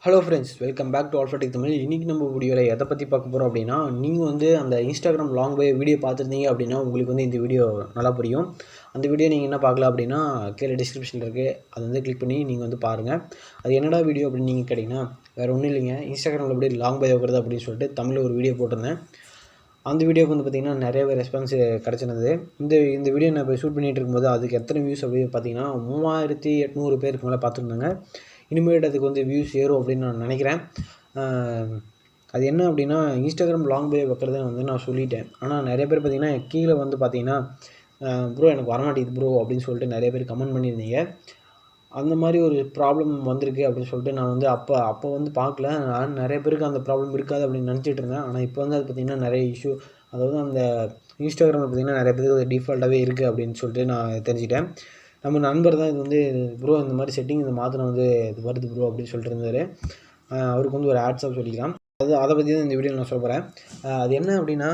Hello friends, welcome back to alpha tech Tamil. இன்றைக்கி நம்ம வீடியோவில் எதை பற்றி பார்க்க போகிறோம் அப்படின்னா, நீங்கள் அந்த இன்ஸ்டாகிராம் லாங் பை வீடியோ பார்த்துருந்தீங்க அப்படின்னா உங்களுக்கு இந்த வீடியோ நல்லா புரியும். அந்த வீடியோ நீங்கள் என்ன பார்க்கலாம் அப்படின்னா கீழே டிஸ்கிரிப்ஷனில் இருக்குது, அதை கிளிக் பண்ணி நீங்கள் பாருங்கள். அது என்னடா வீடியோ அப்படின்னு நீங்கள் கேட்டிங்கன்னா வேறு ஒன்றும் இல்லைங்க. இன்ஸ்டாகிராமில் எப்படி லாங் பை வைக்கிறது அப்படின்னு சொல்லிட்டு தமிழில் ஒரு வீடியோ போட்டிருந்தேன். அந்த வீடியோக்கு பார்த்திங்கன்னா நிறையவே ரெஸ்பான்ஸ் கிடச்சிருந்தது. இந்த வீடியோ நான் இப்போ ஷூட் பண்ணிகிட்டு இருக்கும்போது அதுக்கு எத்தனை வியூஸ் அப்படின்னு பார்த்தீங்கன்னா 3800 பேருக்கு மேலே பார்த்துருந்தாங்க. இனிமேல் அதுக்கு வியூஸ் ஏறும் அப்படின்னு நான் நினைக்கிறேன். அது என்ன அப்படின்னா, இன்ஸ்டாகிராம் லாங் பை வைக்கிறத நான் சொல்லிட்டேன். ஆனால் நிறைய பேர் பார்த்திங்கன்னா கீழே பார்த்தீங்கன்னா ப்ரோ எனக்கு வரமாட்டேங்குது ப்ரோ அப்படின்னு சொல்லிட்டு நிறைய பேர் கமெண்ட் பண்ணியிருந்தீங்க. அந்த மாதிரி ஒரு ப்ராப்ளம் வந்திருக்கு அப்படின்னு சொல்லிட்டு நான் அப்போ பார்க்கல. நான் நிறைய பேருக்கு அந்த ப்ராப்ளம் இருக்காது அப்படின்னு நினச்சிட்டு இருந்தேன். ஆனால் இப்போ அது பார்த்திங்கன்னா நிறைய இஷ்யூ, அதாவது அந்த இன்ஸ்டாகிராமில் பார்த்திங்கன்னா நிறைய பேருக்கு டிஃபால்ட்டாகவே இருக்குது அப்படின்னு சொல்லிட்டு நான் தெரிஞ்சுட்டேன். நம்ம நண்பர் தான் இது ப்ரோ இந்த மாதிரி செட்டிங் மாற்றின இது வருது ப்ரோ அப்படின்னு சொல்லிட்டு இருந்தார். அவருக்கு ஒரு ஆட்ஸாக சொல்லிக்கலாம். அதை பற்றி தான் இந்த வீடியோவில் நான் சொல்ல போகிறேன். அது என்ன அப்படின்னா,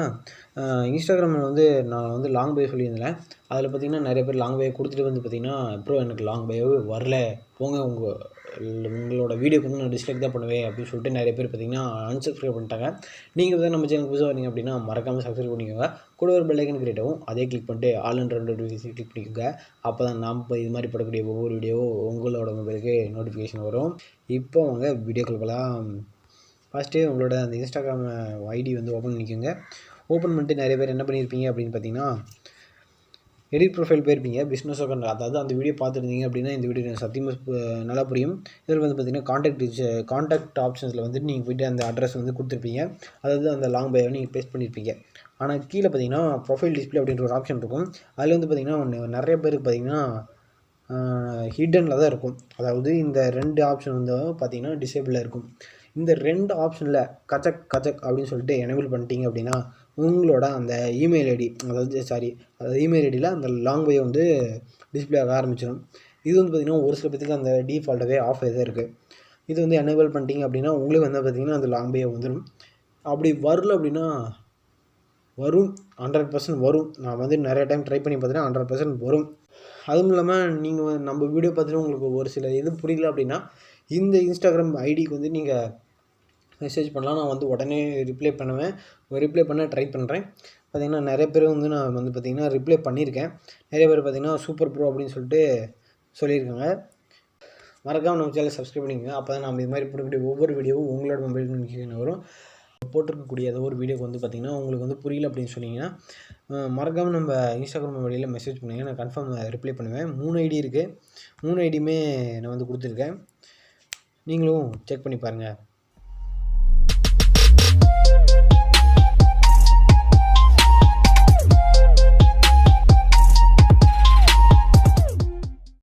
இன்ஸ்டாகிராமில் நான் லாங் பை சொல்லியிருந்தேன். அதில் பார்த்திங்கன்னா நிறைய பேர் லாங் பை கொடுத்துட்டு பார்த்திங்கன்னா ப்ரோ எனக்கு லாங் பைவே வரல, போங்க உங்களோட வீடியோக்கு நான் டிஸ்லைக் தான் பண்ணுவேன் அப்படின்னு சொல்லிட்டு நிறைய பேர் பார்த்திங்கன்னா அன்சப்ஸ்கிரைப் பண்ணிட்டாங்க. நீங்கள் தான் நம்ம சேனல் புதுசாக வரீங்க அப்படின்னா மறக்காமல் சப்ஸ்கிரைப் பண்ணிக்கோங்க. கூட ஒரு பெல் ஐக்கன் கிரியேட் ஆகும், அதே கிளிக் பண்ணிட்டு ஆல் அண்ட் நோட்டிஃபிகேஷன் கிளிக் பண்ணிக்கோங்க. அப்போ தான் நாம் இது மாதிரி படக்கூடிய ஒவ்வொரு வீடியோவும் உங்களோட மொபைலுக்கு நோட்டிஃபிகேஷன் வரும். இப்போ அவங்க வீடியோ கொடுக்கலாம். ஃபஸ்ட்டு உங்களோட அந்த இன்ஸ்டாகிராம் ஐடி ஓப்பன் பண்ணிக்கோங்க. ஓப்பன் பண்ணிட்டு நிறைய பேர் என்ன பண்ணியிருப்பீங்க அப்படின்னு பார்த்தீங்கன்னா எடிட் ப்ரொஃபைல் போயிருப்பீங்க. பிஸ்னஸ் அக்கௌண்ட், அதாவது அந்த வீடியோ பார்த்துருந்தீங்க அப்படின்னா இந்த வீடியோ சத்தியமாக நல்லா புரியும். இதில் பார்த்திங்கன்னா காண்டாக்ட் ஆப்ஷன்ஸில் நீங்கள் போய்ட்டு அந்த அட்ரஸ் கொடுத்துருப்பீங்க. அதாவது அந்த லாங் பையை நீங்கள் பேஸ்ட் பண்ணியிருப்பீங்க. ஆனால் கீழே பார்த்தீங்கன்னா ப்ரொஃபைல் டிஸ்பிளே அப்படின்ற ஒரு ஆப்ஷன் இருக்கும். அதில் பார்த்திங்கன்னா நிறைய பேருக்கு பார்த்திங்கன்னா ஹிடனில் தான் இருக்கும். அதாவது இந்த 2 ஆப்ஷன் பார்த்திங்கன்னா டிசேபிளாக இருக்கும். இந்த 2 ஆப்ஷனில் கச்சக் அப்படின்னு சொல்லிட்டு எனேபிள் பண்ணிட்டீங்க அப்படின்னா உங்களோட அந்த இமெயில் ஐடி, அதாவது இமெயில் ஐடியில் அந்த லாங் பை டிஸ்பிளே ஆக ஆரம்பிச்சிடும். இது பார்த்திங்கன்னா ஒரு சில பேருக்கு அந்த டிஃபால்ட்டாகவே ஆஃப் ஆகி தான் இருக்குது. இது எனேபிள் பண்ணிட்டீங்க அப்படின்னா உங்களுக்கு பார்த்திங்கன்னா அந்த லாங் பையை வந்துடும். அப்படி வரல அப்படின்னா வரும், 100% வரும். நான் நிறைய டைம் ட்ரை பண்ணி பார்த்தீங்கன்னா 100% வரும். அதுவும் இல்லாமல் நீங்கள் நம்ம வீடியோ பார்த்துட்டு உங்களுக்கு ஒரு சில இது புரியல அப்படின்னா இந்த இன்ஸ்டாகிராம் ஐடிக்கு நீங்கள் மெசேஜ் பண்ணலாம். நான் உடனே ரிப்ளை பண்ணுவேன். ரிப்ளை பண்ண ட்ரை பண்ணுறேன். பார்த்திங்கன்னா நிறைய பேர் நான் பார்த்திங்கன்னா ரிப்ளை பண்ணியிருக்கேன். நிறைய பேர் பார்த்திங்கன்னா சூப்பர் ப்ரோ அப்படின்னு சொல்லிட்டு சொல்லியிருக்காங்க. மறக்காமல் நம்ம சேனலை சப்ஸ்கிரைப் பண்ணிக்கோங்க. அப்போ தான் நம்ம இது மாதிரி போடக்கூடிய ஒவ்வொரு வீடியோவும் உங்களோட மொபைல் நோட்டிஃபிகேஷன் வரும். போட்டிருக்கக்கூடிய ஏதோ ஒரு வீடியோக்கு பார்த்திங்கன்னா உங்களுக்கு புரியல அப்படின்னு சொன்னீங்கன்னா மறக்காமல் நம்ம இன்ஸ்டாகிராம் வழியில் மெசேஜ் பண்ணுங்கள். நான் கன்ஃபார்ம் ரிப்ளை பண்ணுவேன். 3 ஐடி இருக்குது. 3 ஐடியுமே நான் கொடுத்துருக்கேன். நீங்களும் செக் பண்ணி பாருங்கள்.